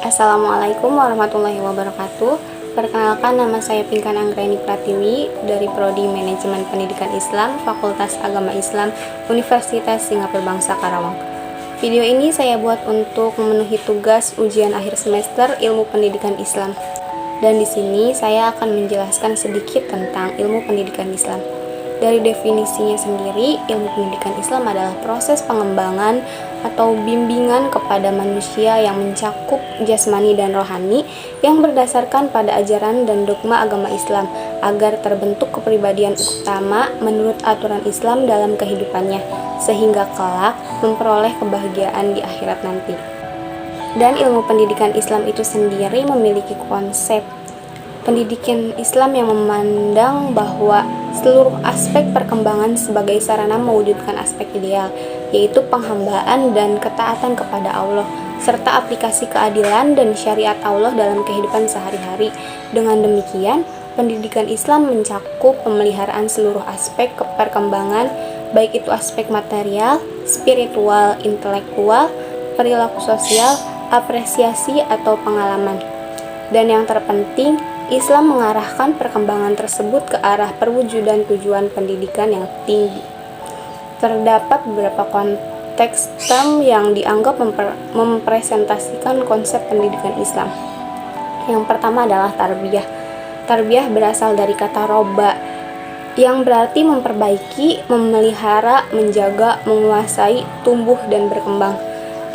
Assalamualaikum warahmatullahi wabarakatuh. Perkenalkan, nama saya Pinkan Anggraini Pratiwi dari Prodi Manajemen Pendidikan Islam, Fakultas Agama Islam, Universitas Singapura Bangsa Karawang. Video ini saya buat untuk memenuhi tugas ujian akhir semester Ilmu Pendidikan Islam. Dan di sini saya akan menjelaskan sedikit tentang ilmu pendidikan Islam. Dari definisinya sendiri, ilmu pendidikan Islam adalah proses pengembangan atau bimbingan kepada manusia yang mencakup jasmani dan rohani yang berdasarkan pada ajaran dan dogma agama Islam agar terbentuk kepribadian utama menurut aturan Islam dalam kehidupannya, sehingga kelak memperoleh kebahagiaan di akhirat nanti. Dan ilmu pendidikan Islam itu sendiri memiliki konsep pendidikan Islam yang memandang bahwa seluruh aspek perkembangan sebagai sarana mewujudkan aspek ideal, yaitu penghambaan dan ketaatan kepada Allah, serta aplikasi keadilan dan syariat Allah dalam kehidupan sehari-hari. Dengan demikian, pendidikan Islam mencakup pemeliharaan seluruh aspek perkembangan, baik itu aspek material, spiritual, intelektual, perilaku sosial, apresiasi, atau pengalaman. Dan yang terpenting, Islam mengarahkan perkembangan tersebut ke arah perwujudan tujuan pendidikan yang tinggi. Terdapat beberapa konteks term yang dianggap mempresentasikan konsep pendidikan Islam. Yang pertama adalah tarbiyah. Tarbiyah berasal dari kata roba, yang berarti memperbaiki, memelihara, menjaga, menguasai, tumbuh, dan berkembang.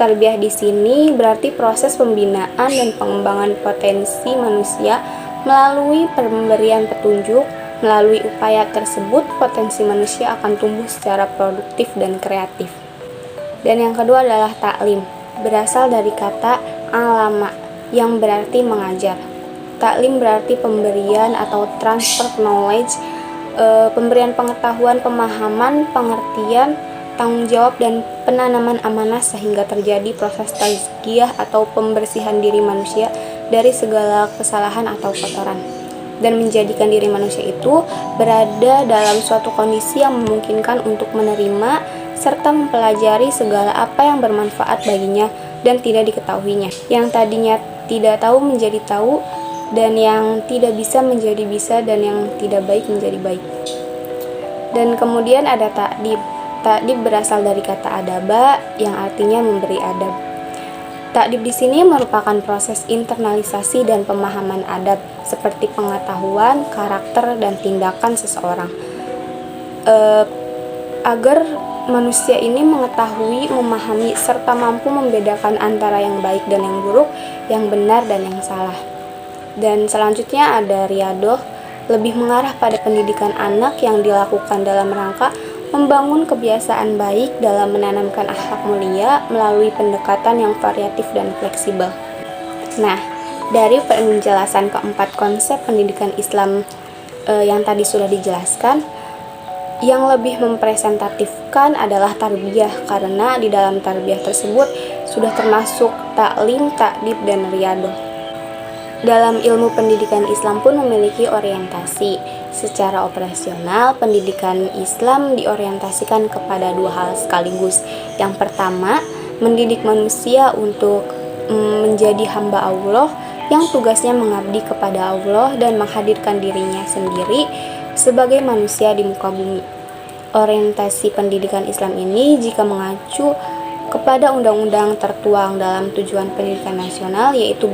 Tarbiyah di sini berarti proses pembinaan dan pengembangan potensi manusia melalui pemberian petunjuk. Melalui upaya tersebut, potensi manusia akan tumbuh secara produktif dan kreatif. Dan yang kedua adalah taklim, berasal dari kata alama, yang berarti mengajar. Taklim berarti pemberian atau transfer knowledge, pemberian pengetahuan, pemahaman, pengertian, tanggung jawab, dan penanaman amanah sehingga terjadi proses tazkiyah atau pembersihan diri manusia dari segala kesalahan atau kotoran, dan menjadikan diri manusia itu berada dalam suatu kondisi yang memungkinkan untuk menerima serta mempelajari segala apa yang bermanfaat baginya dan tidak diketahuinya, yang tadinya tidak tahu menjadi tahu, dan yang tidak bisa menjadi bisa, dan yang tidak baik menjadi baik. Dan kemudian ada ta'dib. Ta'dib berasal dari kata adaba, yang artinya memberi adab. Ta'dib di sini merupakan proses internalisasi dan pemahaman adab, seperti pengetahuan, karakter, dan tindakan seseorang, agar manusia ini mengetahui, memahami, serta mampu membedakan antara yang baik dan yang buruk, yang benar dan yang salah. Dan selanjutnya ada riyadoh, lebih mengarah pada pendidikan anak yang dilakukan dalam rangka membangun kebiasaan baik dalam menanamkan akhlak mulia melalui pendekatan yang variatif dan fleksibel. Nah, dari penjelasan keempat konsep pendidikan Islam yang tadi sudah dijelaskan, yang lebih mempresentatifkan adalah tarbiyah, karena di dalam tarbiyah tersebut sudah termasuk taklim, ta'dib, dan riyadoh. Dalam ilmu pendidikan Islam pun memiliki orientasi. Secara operasional, pendidikan Islam diorientasikan kepada dua hal sekaligus. Yang pertama, mendidik manusia untuk menjadi hamba Allah yang tugasnya mengabdi kepada Allah dan menghadirkan dirinya sendiri sebagai manusia di muka bumi. Orientasi pendidikan Islam ini jika mengacu kepada undang-undang tertuang dalam tujuan pendidikan nasional, yaitu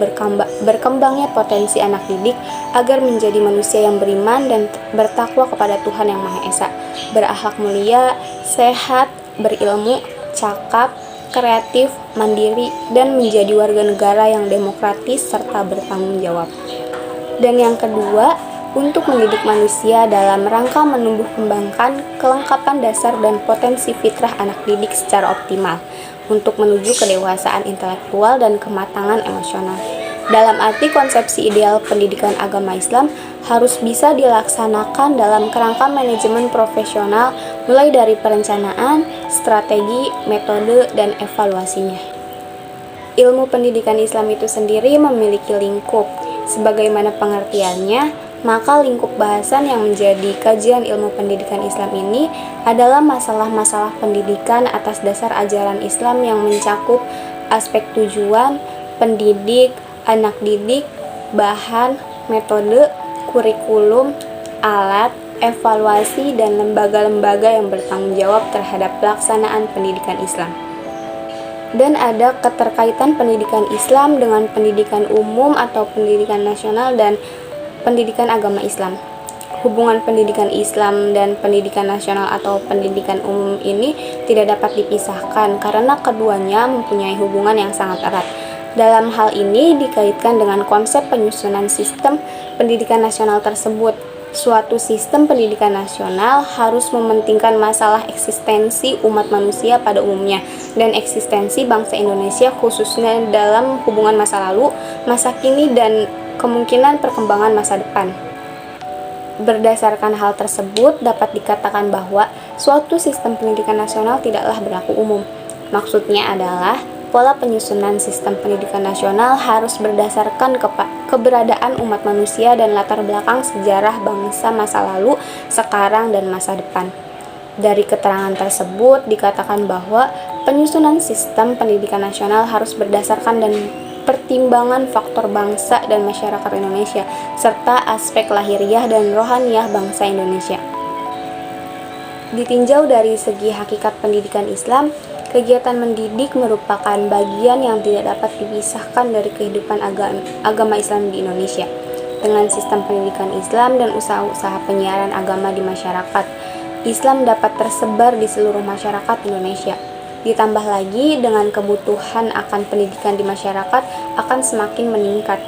berkembangnya potensi anak didik agar menjadi manusia yang beriman dan bertakwa kepada Tuhan Yang Maha Esa, berakhlak mulia, sehat, berilmu, cakap, kreatif, mandiri, dan menjadi warga negara yang demokratis serta bertanggung jawab. Dan yang kedua, untuk mendidik manusia dalam rangka menumbuh kembangkan kelengkapan dasar dan potensi fitrah anak didik secara optimal untuk menuju kedewasaan intelektual dan kematangan emosional. Dalam arti konsepsi ideal pendidikan agama Islam harus bisa dilaksanakan dalam kerangka manajemen profesional, mulai dari perencanaan, strategi, metode, dan evaluasinya. Ilmu pendidikan Islam itu sendiri memiliki lingkup. Sebagaimana pengertiannya, maka lingkup bahasan yang menjadi kajian ilmu pendidikan Islam ini adalah masalah-masalah pendidikan atas dasar ajaran Islam yang mencakup aspek tujuan, pendidik, anak didik, bahan, metode, kurikulum, alat, evaluasi, dan lembaga-lembaga yang bertanggung jawab terhadap pelaksanaan pendidikan Islam. Dan ada keterkaitan pendidikan Islam dengan pendidikan umum atau pendidikan nasional dan pendidikan agama Islam. Hubungan pendidikan Islam dan pendidikan nasional atau pendidikan umum ini tidak dapat dipisahkan karena keduanya mempunyai hubungan yang sangat erat. Dalam hal ini dikaitkan dengan konsep penyusunan sistem pendidikan nasional tersebut. Suatu sistem pendidikan nasional harus mementingkan masalah eksistensi umat manusia pada umumnya dan eksistensi bangsa Indonesia khususnya dalam hubungan masa lalu, masa kini, dan kemungkinan perkembangan masa depan. Berdasarkan hal tersebut, dapat dikatakan bahwa suatu sistem pendidikan nasional tidaklah berlaku umum. Maksudnya adalah pola penyusunan sistem pendidikan nasional harus berdasarkan keberadaan umat manusia dan latar belakang sejarah bangsa masa lalu, sekarang, dan masa depan. Dari keterangan tersebut dikatakan bahwa penyusunan sistem pendidikan nasional harus berdasarkan dan pertimbangan faktor bangsa dan masyarakat Indonesia, serta aspek lahiriah dan rohaniah bangsa Indonesia. Ditinjau dari segi hakikat pendidikan Islam, kegiatan mendidik merupakan bagian yang tidak dapat dipisahkan dari kehidupan agama Islam di Indonesia. Dengan sistem pendidikan Islam dan usaha-usaha penyiaran agama di masyarakat, Islam dapat tersebar di seluruh masyarakat Indonesia. Ditambah lagi dengan kebutuhan akan pendidikan di masyarakat akan semakin meningkat.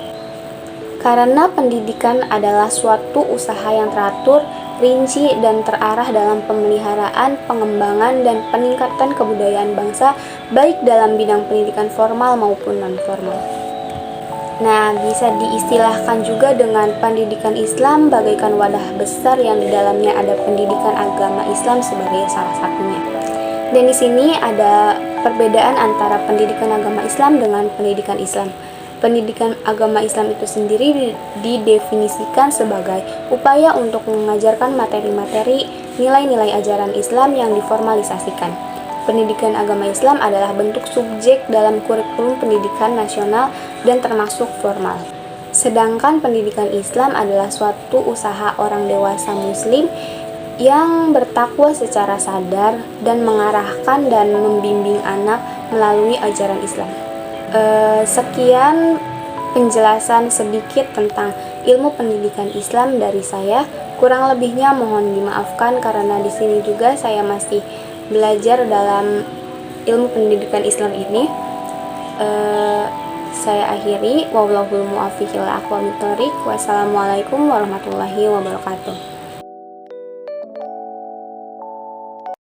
Karena pendidikan adalah suatu usaha yang teratur, rinci, dan terarah dalam pemeliharaan, pengembangan, dan peningkatan kebudayaan bangsa, baik dalam bidang pendidikan formal maupun non-formal. Nah, bisa diistilahkan juga dengan pendidikan Islam bagaikan wadah besar yang di dalamnya ada pendidikan agama Islam sebagai salah satunya. Dan di sini ada perbedaan antara pendidikan agama Islam dengan pendidikan Islam. Pendidikan agama Islam itu sendiri didefinisikan sebagai upaya untuk mengajarkan materi-materi nilai-nilai ajaran Islam yang diformalisasikan. Pendidikan agama Islam adalah bentuk subjek dalam kurikulum pendidikan nasional dan termasuk formal. Sedangkan pendidikan Islam adalah suatu usaha orang dewasa muslim yang bertakwa secara sadar dan mengarahkan dan membimbing anak melalui ajaran Islam. Sekian penjelasan sedikit tentang ilmu pendidikan Islam dari saya. Kurang lebihnya mohon dimaafkan karena di sini juga saya masih belajar dalam ilmu pendidikan Islam ini. Saya akhiri. Wallahul muwaffiq ila aqwamit thoriq. Wassalamualaikum warahmatullahi wabarakatuh.